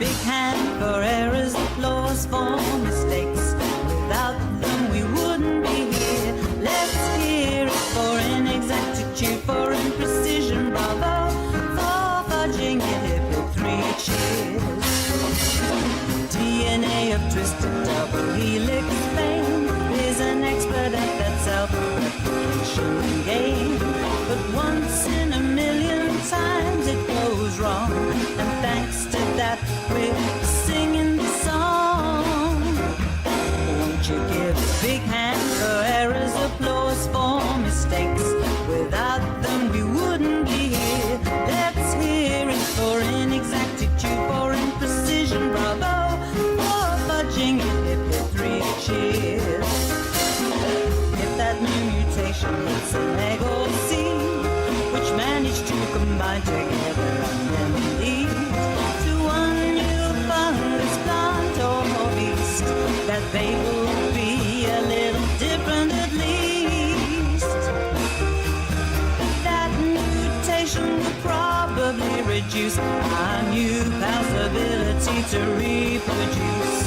big hand for errors, applause for mistakes. Without them we wouldn't be here. Let's hear it for inexactitude, for imprecision, bravo, for fudging your hip with 3 cheers. DNA of twisted double helix fame is an expert at that self-replication game. But once in a million times it goes wrong, and thanks to that we're singing the song. Won't you give a big hand for errors, applause for mistakes? Without them we wouldn't be here. Let's hear it for inexactitude, for imprecision, bravo, for fudging your hip with 3 cheers. If that new mutation hits an egg or seed, which managed to combine together and then lead to one new fungus, plant or beast, that baby will be a little different at least. That mutation will probably reduce our new pal's ability to reproduce.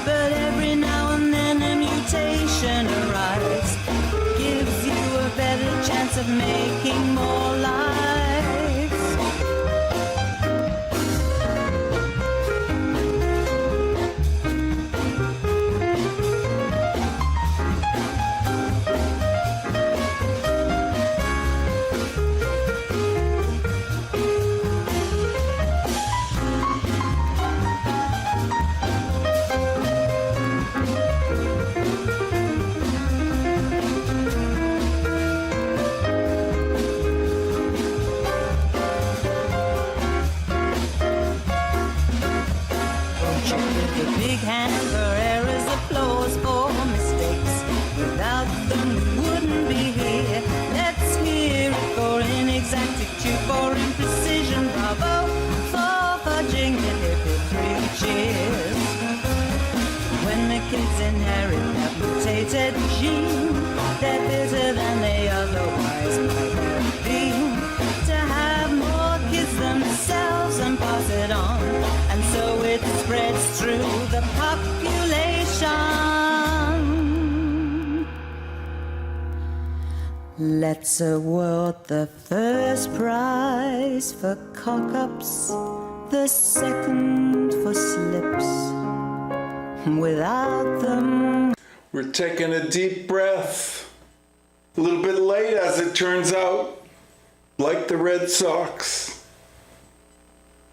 But every now and then a mutation arrives, gives you a better chance of making more lives. Big hand for errors, applause for mistakes. Without them we wouldn't be here. Let's hear it for inexactitude, for imprecision, bravo, for fudging your hip with 3 cheers. When the kids inherit that mutated gene, they're fitter than they otherwise might have been. To have more kids themselves and pass it on, and so it spreads through the population. Let's award the first prize for cock-ups, the second for slips. Without them... We're taking a deep breath. A little bit late, as it turns out, like the Red Sox.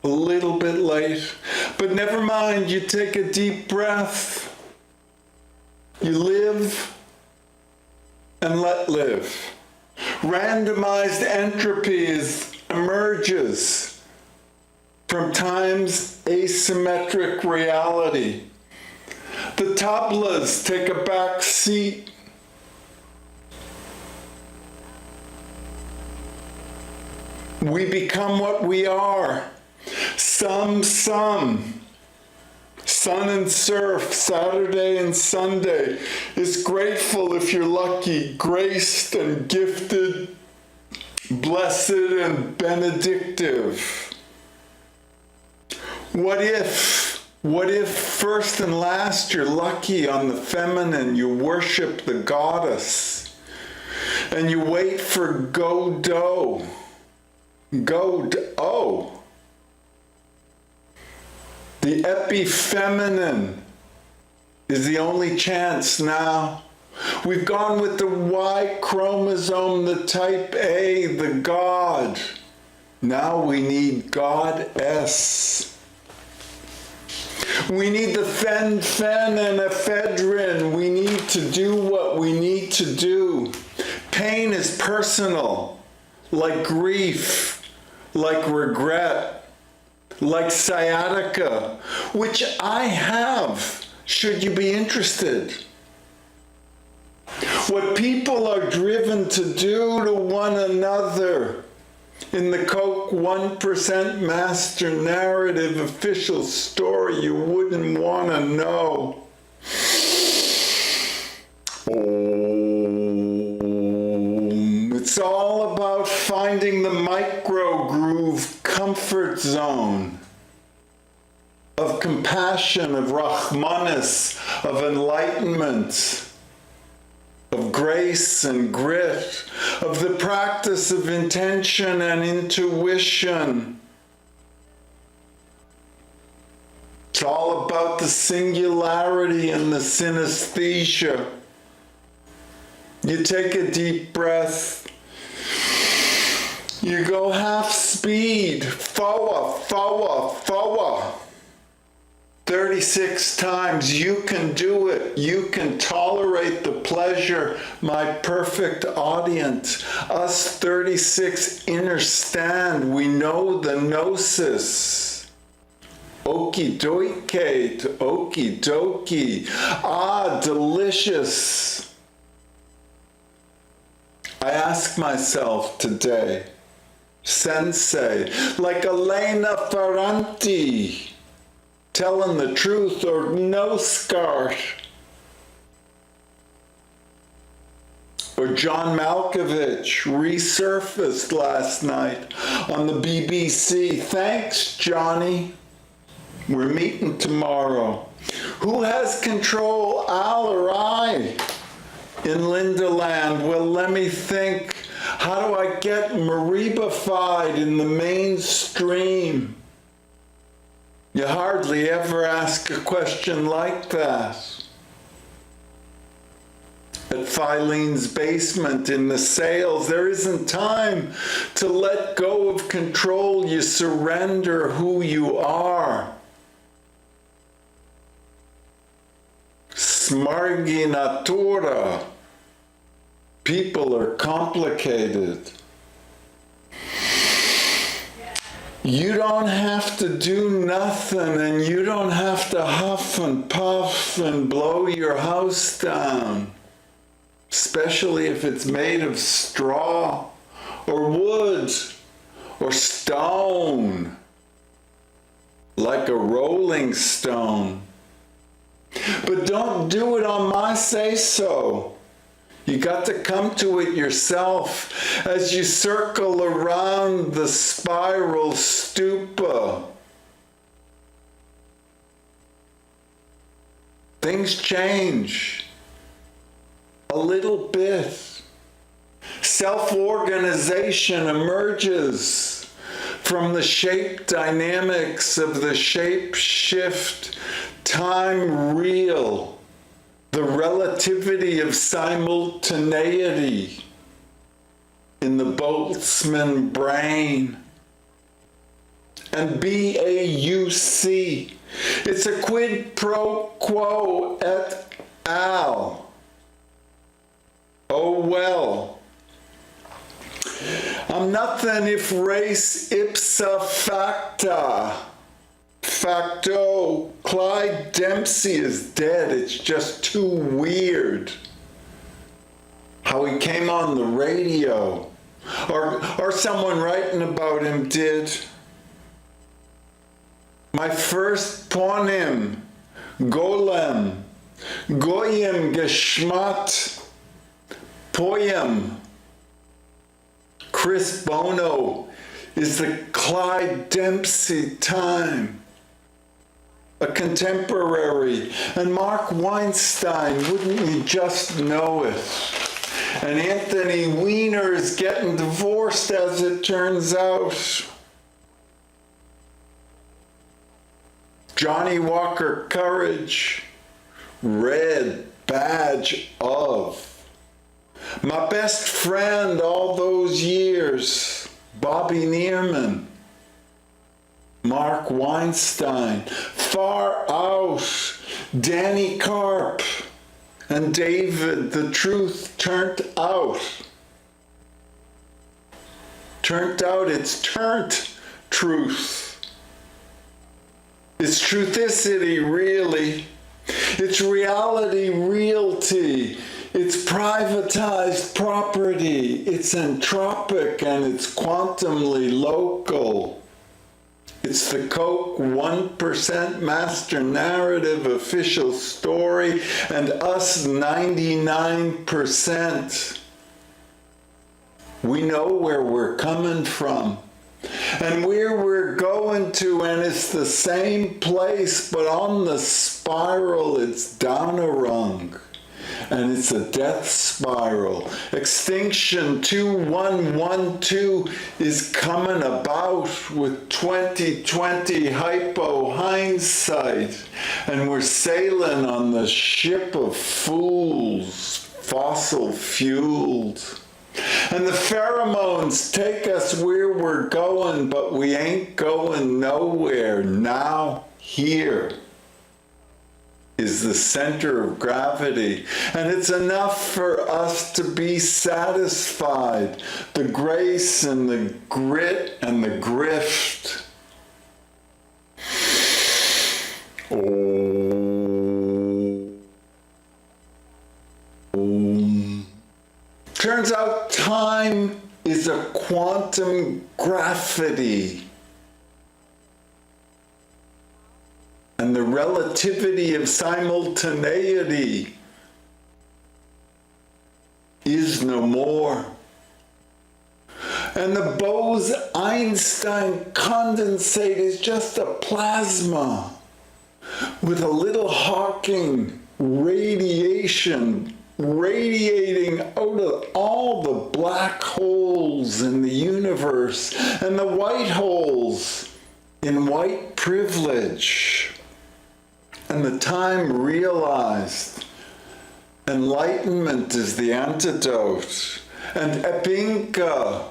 A little bit late, but never mind, you take a deep breath. You live and let live. Randomized entropy emerges from time's asymmetric reality. The tablas take a back seat. We become what we are. Some. Sun and surf, Saturday and Sunday is grateful if you're lucky, graced and gifted, blessed and benedictive. What if first and last you're lucky on the feminine, you worship the goddess, and you wait for Godot. The epifeminine is the only chance now. We've gone with the Y chromosome, the type A, the God. Now we need goddess. We need the fen and ephedrine. We need to do what we need to do. Pain is personal, like grief, like regret, like sciatica, which I have, should you be interested. What people are driven to do to one another in the Coke 1% master narrative official story you wouldn't want to know. It's all about finding the micro groove comfort zone of compassion, of Rahmanis, of enlightenment, of grace and grit, of the practice of intention and intuition. It's all about the singularity and the synesthesia. You take a deep breath. You go half speed, forward, forward, forward. 36 times. You can do it. You can tolerate the pleasure, my perfect audience. Us 36 understand. We know the gnosis. Okie dokie, okie dokie. Ah, delicious. I ask myself today, Sensei, like Elena Ferranti, telling the truth or no skirt, or John Malkovich resurfaced last night on the BBC. Thanks, Johnny. We're meeting tomorrow. Who has control, Al or I? In Linda Land, well, let me think. How do I get Maribified in the mainstream? You hardly ever ask a question like that. At Filene's basement in the sales, there isn't time to let go of control. You surrender who you are. Smarginatura. People are complicated. You don't have to do nothing, and you don't have to huff and puff and blow your house down, especially if it's made of straw or wood or stone, like a rolling stone. But don't do it on my say-so. You got to come to it yourself as you circle around the spiral stupa. Things change a little bit. Self-organization emerges from the shape dynamics of the shape shift time real. The relativity of simultaneity in the Boltzmann brain. And BAUC, it's a quid pro quo et al. Oh well. I'm nothing if res ipsa facta. Facto, Clyde Dempsey is dead. It's just too weird how he came on the radio, or someone writing about him did. My first poem, Golem, Goyim Geschmat, poem. Chris Bono is the Clyde Dempsey time. A contemporary, and Mark Weinstein, wouldn't you just know it? And Anthony Weiner is getting divorced, as it turns out. Johnny Walker Courage, red badge of. My best friend all those years, Bobby Neerman. Mark Weinstein, Far Out, Danny Karp, and David, The Truth Turned Out. Turned out, it's turned truth. It's truthicity, really. It's reality, realty. It's privatized property. It's entropic and it's quantumly local. It's the Coke 1% master narrative official story and us 99%. We know where we're coming from. And where we're going to, and it's the same place, but on the spiral, it's down a rung. And it's a death spiral. Extinction 2112 is coming about with 2020 hypo hindsight. And we're sailing on the ship of fools, fossil fueled. And the pheromones take us where we're going, but we ain't going nowhere. Now, here is the center of gravity, and it's enough for us to be satisfied. The grace and the grit and the grift. Turns out time is a quantum graffiti. And the relativity of simultaneity is no more. And the Bose-Einstein condensate is just a plasma with a little Hawking radiation radiating out of all the black holes in the universe and the white holes in white privilege. And the time realized enlightenment is the antidote. And Epinka,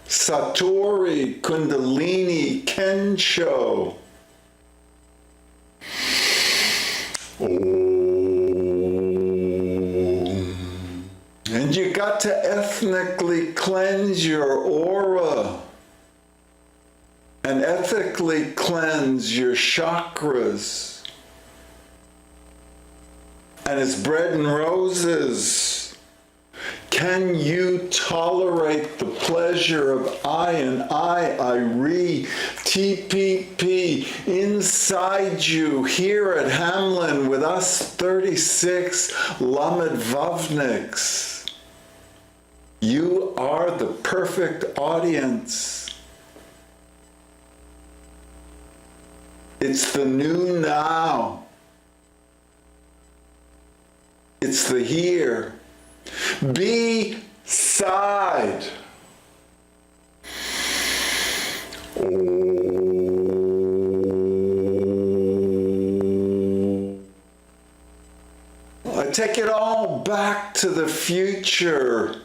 Satori, Kundalini, Kensho. And you got to ethnically cleanse your aura and ethically cleanse your chakras. And it's bread and roses. Can you tolerate the pleasure of I and I-re, TPP, inside you, here at Hamlin with us 36 Lamed Vavniks? You are the perfect audience. It's the new now. It's the here. Be side. I take it all back to the future.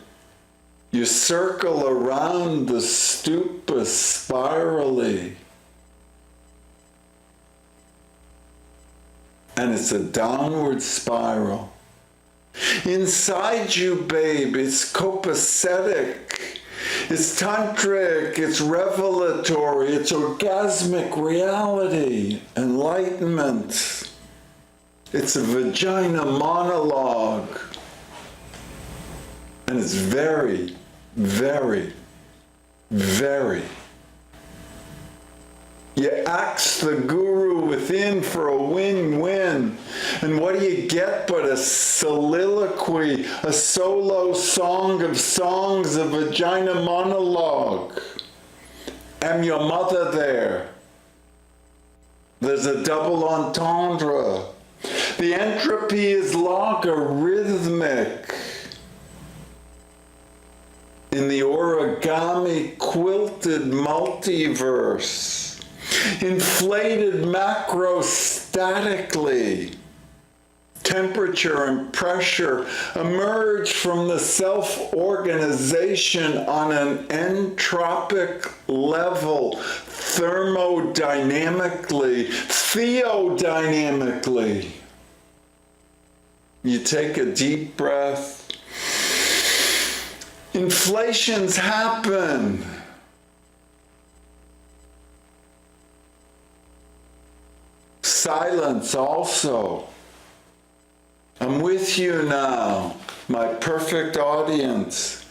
You circle around the stupa spirally. And it's a downward spiral. Inside you, babe, it's copacetic, it's tantric, it's revelatory, it's orgasmic reality, enlightenment. It's a vagina monologue. And it's very, very, very. You ask the guru within for a win-win. And what do you get but a soliloquy, a solo song of songs, a vagina monologue? Am your mother there? There's a double entendre. The entropy is logarithmic. In the origami quilted multiverse. Inflated macrostatically. Temperature and pressure emerge from the self-organization on an entropic level, thermodynamically, theodynamically. You take a deep breath. Inflations happen. Silence also. I'm with you now, my perfect audience.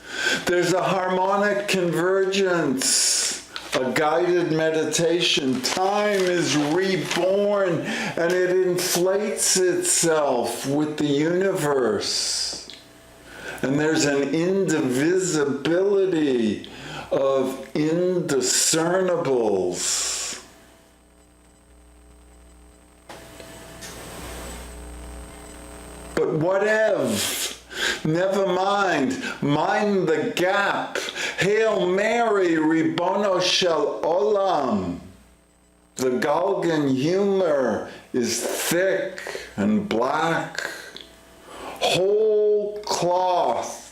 There's a harmonic convergence, a guided meditation. Time is reborn and it inflates itself with the universe. And there's an indivisibility of indiscernibles. But whatever, never mind, mind the gap. Hail Mary, Ribono Shel Olam. The Galgan humor is thick and black, whole cloth.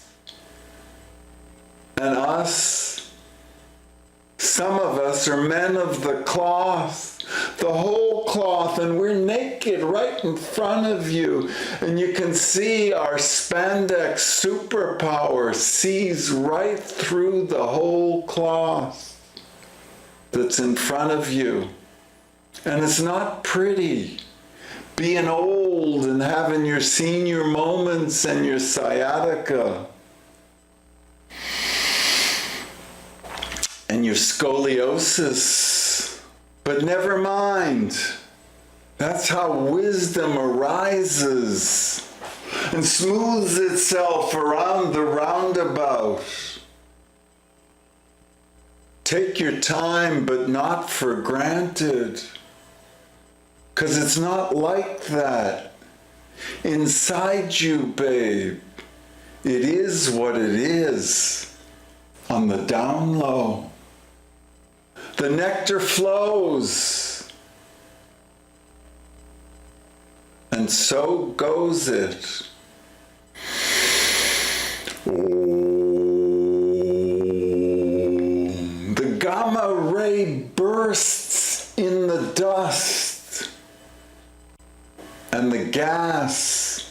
And us, some of us are men of the cloth, the whole cloth, and we're naked right in front of you. And you can see our spandex superpower sees right through the whole cloth that's in front of you. And it's not pretty. Being old and having your senior moments and your sciatica and your scoliosis. But never mind. That's how wisdom arises and smooths itself around the roundabout. Take your time, but not for granted. 'Cause it's not like that. Inside you, babe, it is what it is on the down low. The nectar flows. And so goes it. The gamma ray bursts in the dust. And the gas,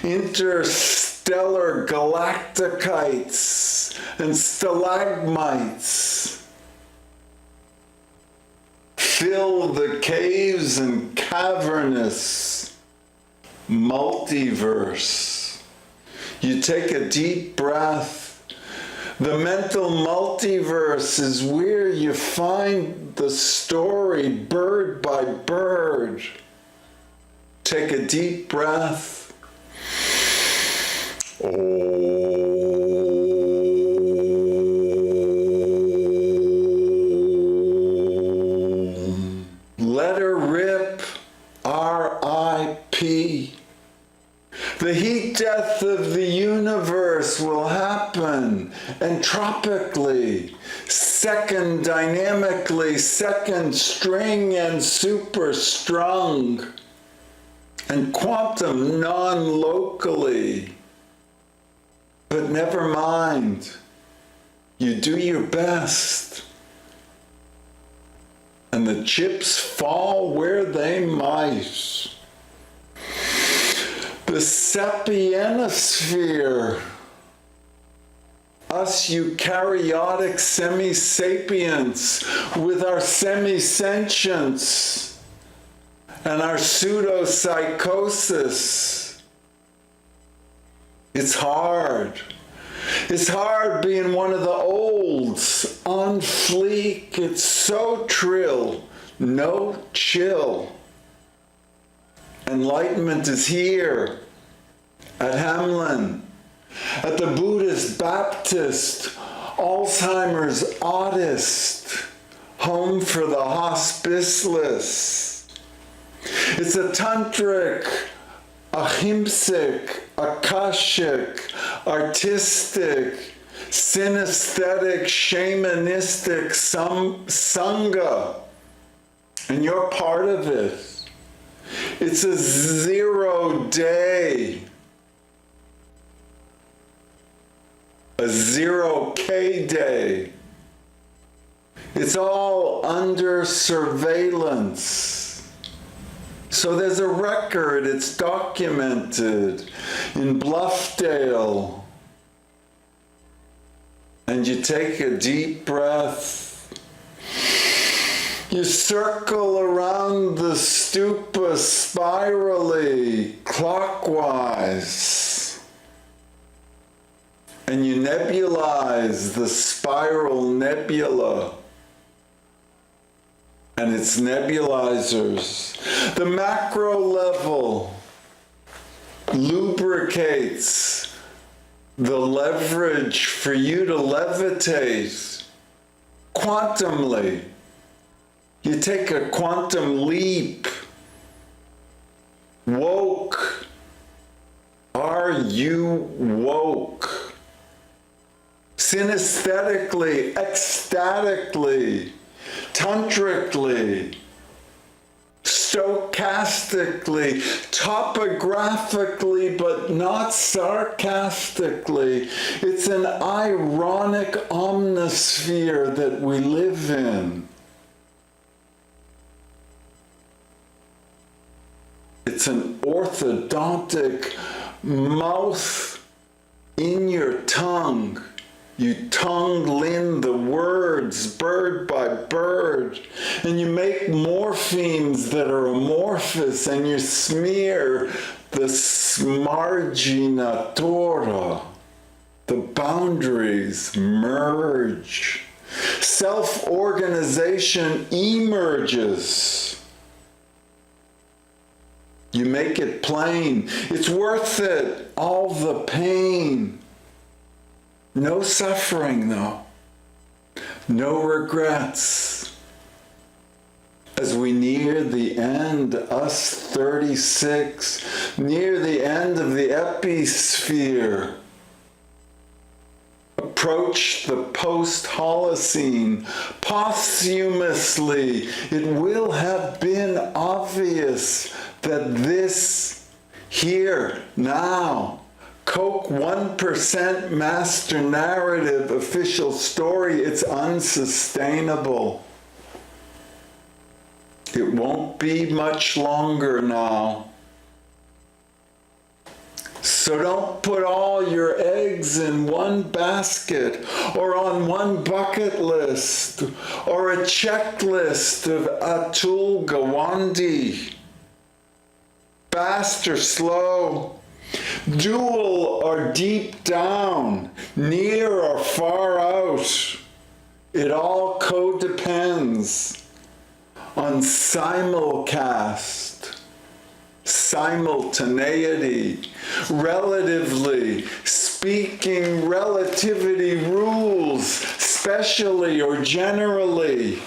interstellar galactikites and stalagmites fill the caves and cavernous multiverse. You take a deep breath. The mental multiverse is where you find the story bird by bird. Take a deep breath. Let her rip, R.I.P. The heat death of the universe will happen entropically, second dynamically, second string and super strung, and quantum non-locally. But never mind, you do your best. And the chips fall where they might. The sapienosphere, us eukaryotic semi-sapients with our semi-sentience and our pseudopsychosis. It's hard. It's hard being one of the olds, on fleek. It's so trill, no chill. Enlightenment is here at Hamlin, at the Buddhist, Baptist, Alzheimer's, oddest, home for the hospiceless. It's a tantric, ahimsic, akashic, artistic, synesthetic, shamanistic sangha. And you're part of it. It's a 0 day, a 0K day. It's all under surveillance. So there's a record, it's documented in Bluffdale. And you take a deep breath. You circle around the stupa spirally, clockwise. And you nebulize the spiral nebula and its nebulizers. The macro level lubricates the leverage for you to levitate quantumly. You take a quantum leap. Woke. Are you woke? Synesthetically, ecstatically, tantrically, stochastically, topographically, but not sarcastically. It's an ironic omnisphere that we live in. It's an orthodontic mouth in your tongue. You tongue-lin the words bird by bird, and you make morphemes that are amorphous, and you smear the smarginatura. The boundaries merge. Self-organization emerges. You make it plain. It's worth it. All the pain. No suffering, though. No regrets. As we near the end, us 36, near the end of the episphere, approach the post-Holocene, posthumously, it will have been obvious that this, here, now, Coke 1% master narrative official story, it's unsustainable. It won't be much longer now. So don't put all your eggs in one basket or on one bucket list or a checklist of Atul Gawande. Fast or slow, dual or deep down, near or far out. It all co-depends on simulcast, simultaneity, relatively, speaking relativity rules, specially or generally.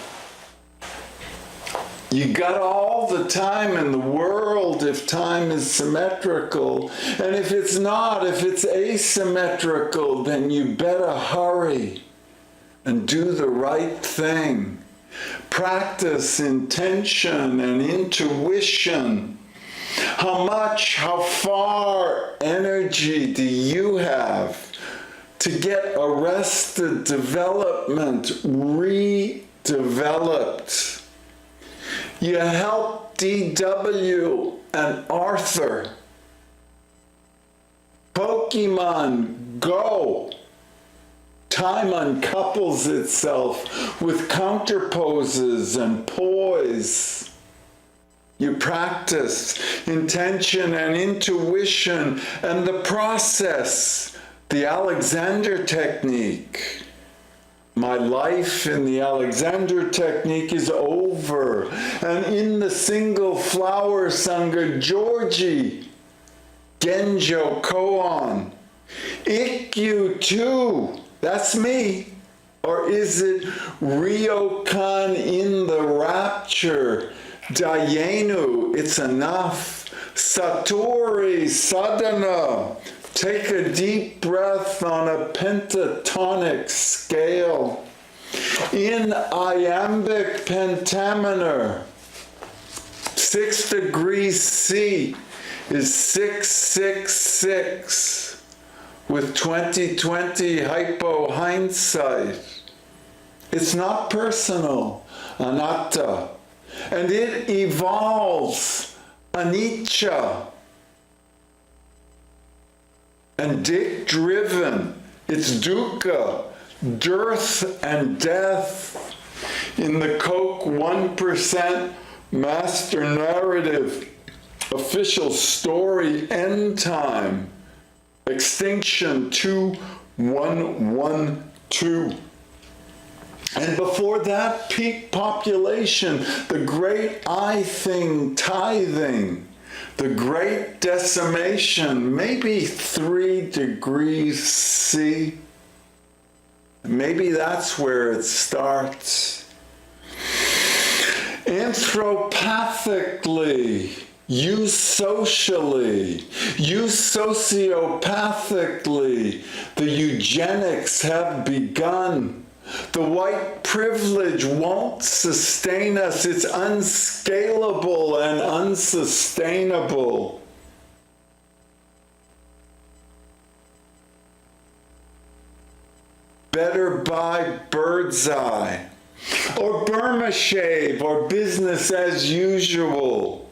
You got all the time in the world if time is symmetrical. And if it's not, if it's asymmetrical, then you better hurry and do the right thing. Practice intention and intuition. How much, how far energy do you have to get arrested development redeveloped? You help DW and Arthur. Pokemon Go. Time uncouples itself with counterposes and poise. You practice intention and intuition and the process, the Alexander technique. My life in the Alexander technique is over. And in the single flower Sangha, Georgie, Genjo Koan, Ikkyu too, that's me. Or is it Ryokan in the rapture? Dayenu, it's enough. Satori, sadhana. Take a deep breath on a pentatonic scale. In iambic pentameter, 6 degrees C is 666 with 20/20 hypo hindsight. It's not personal, anatta, and it evolves, anicca. And dick-driven, it's dukkha, dearth and death. In the Coke 1% master narrative, official story, end time, extinction 2112. And before that, peak population, the great I thing tithing, the great decimation, maybe 3 degrees C. Maybe that's where it starts. Anthropathically, use socially, use sociopathically, the eugenics have begun. The white privilege won't sustain us. It's unscalable and unsustainable. Better buy Bird's Eye, or Burma Shave, or business as usual.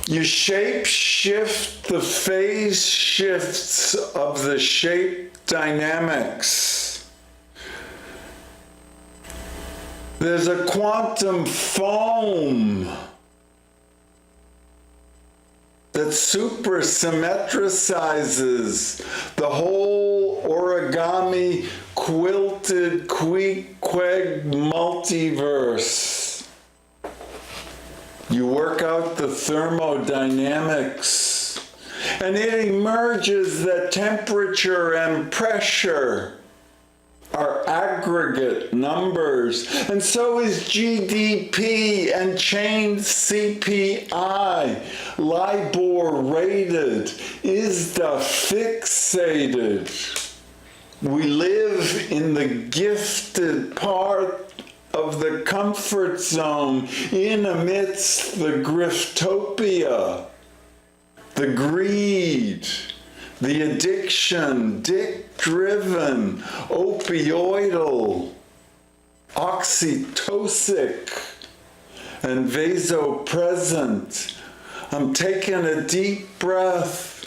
You shape shift the phase shifts of the shape dynamics. There's a quantum foam that supersymmetricizes the whole origami quilted queeg multiverse. You work out the thermodynamics, and it emerges that temperature and pressure are aggregate numbers, and so is GDP and chained CPI, LIBOR rated, ISDA fixated. We live in the gifted part of the comfort zone in amidst the griftopia, the greed, the addiction, dick-driven, opioidal, oxytocic, and vasopresent. I'm taking a deep breath.